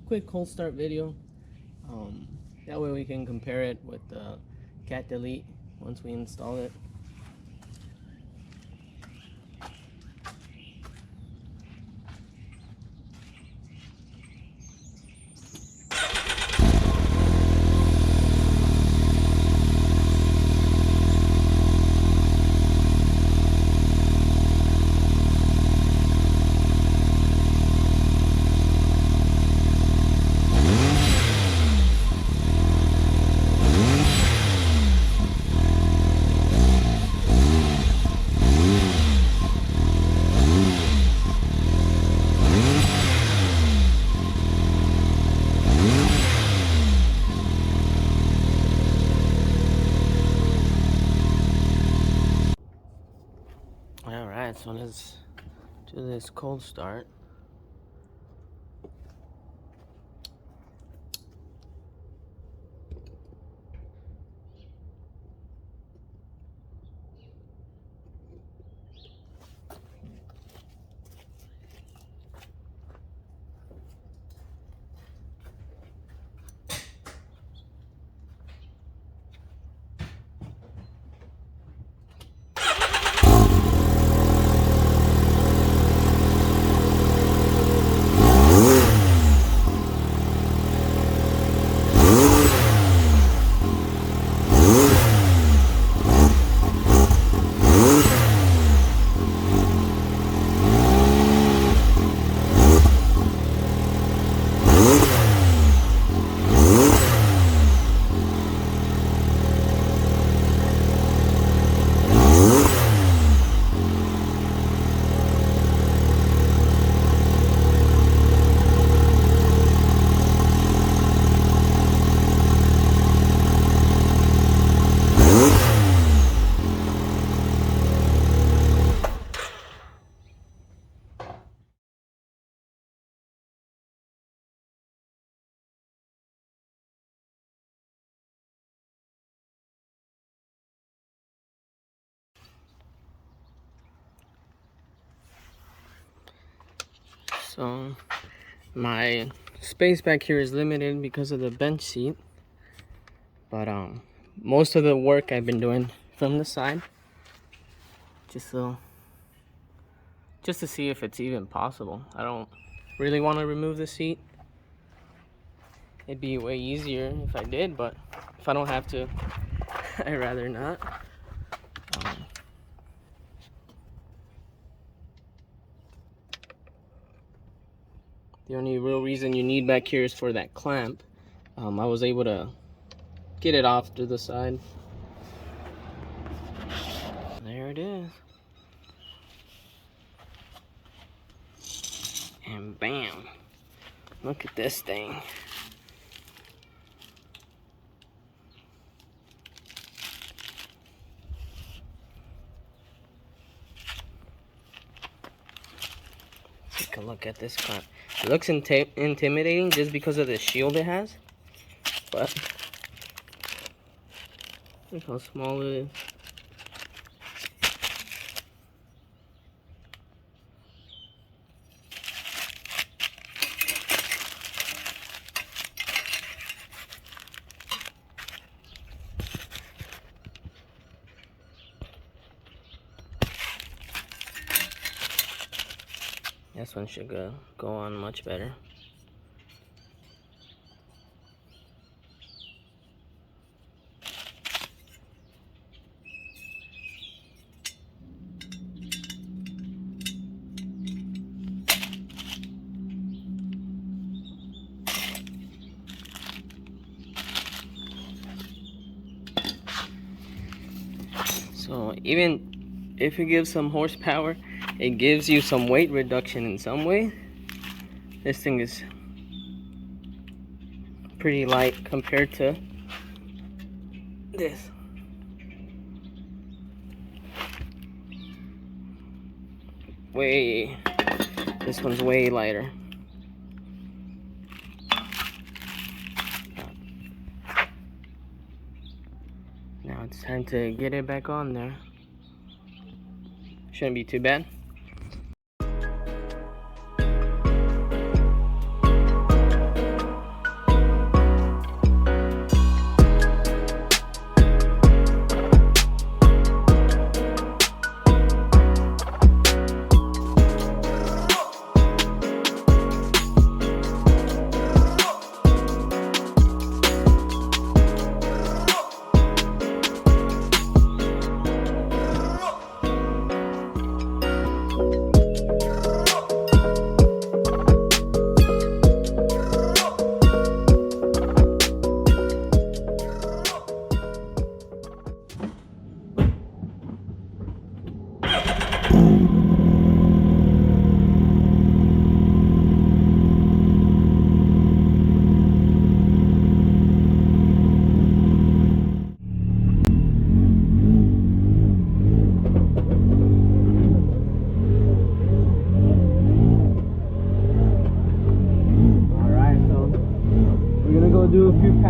quick cold start video. That way we can compare it with the Cat Delete once we install it. Alright, so let's do this cold start. So my space back here is limited because of the bench seat, but most of the work I've been doing from the side, just to see if it's even possible. I don't really want to remove the seat. It'd be way easier if I did, but if I don't have to, I'd rather not. The only real reason you need back here is for that clamp. I was able to get it off to the side. There it is. And bam. Look at this thing. Take a look at this clamp. It looks intimidating just because of the shield it has, but look how small it is. This one should go on much better. So even if it gives some horsepower, it gives you some weight reduction in some way. This thing is pretty light compared to this. This one's way lighter. Now it's time to get it back on there. Shouldn't be too bad.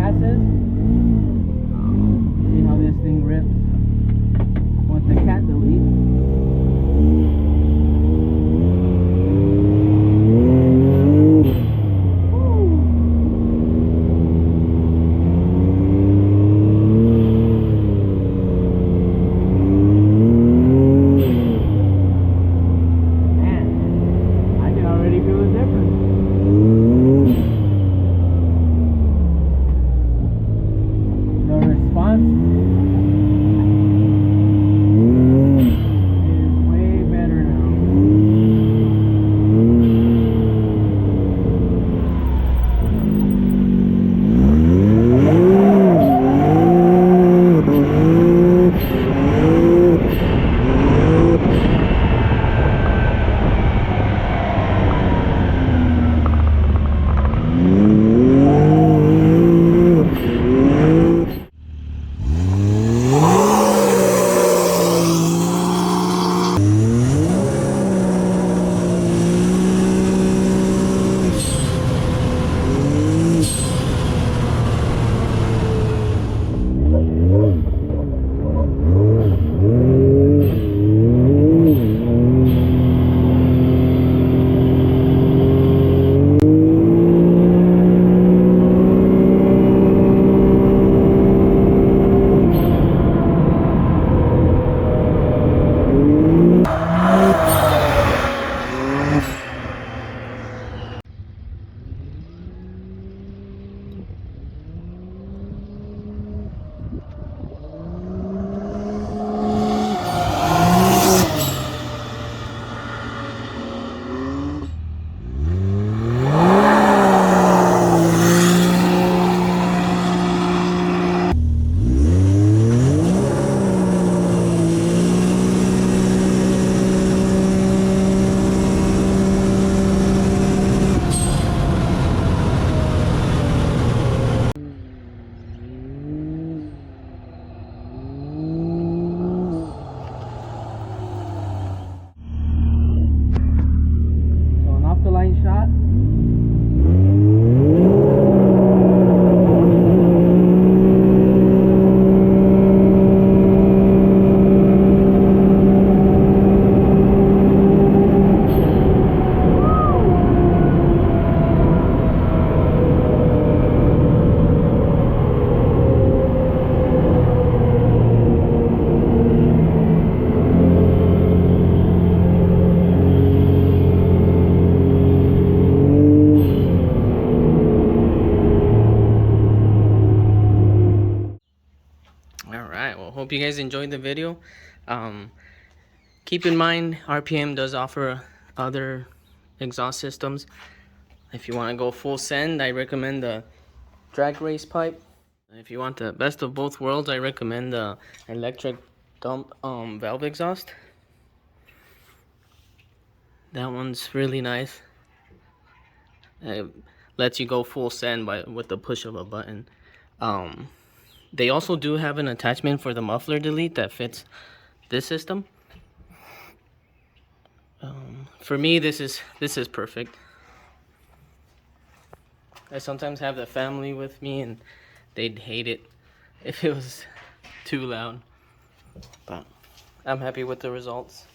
passes. See how this thing rips with the cat delete. Shot. Alright, well, hope you guys enjoyed the video. Keep in mind, RPM does offer other exhaust systems. If you want to go full send, I recommend the drag race pipe. If you want the best of both worlds, I recommend the electric dump valve exhaust. That one's really nice. It lets you go full send with the push of a button. They also do have an attachment for the muffler delete that fits this system. For me, this is perfect. I sometimes have the family with me and they'd hate it if it was too loud, but I'm happy with the results.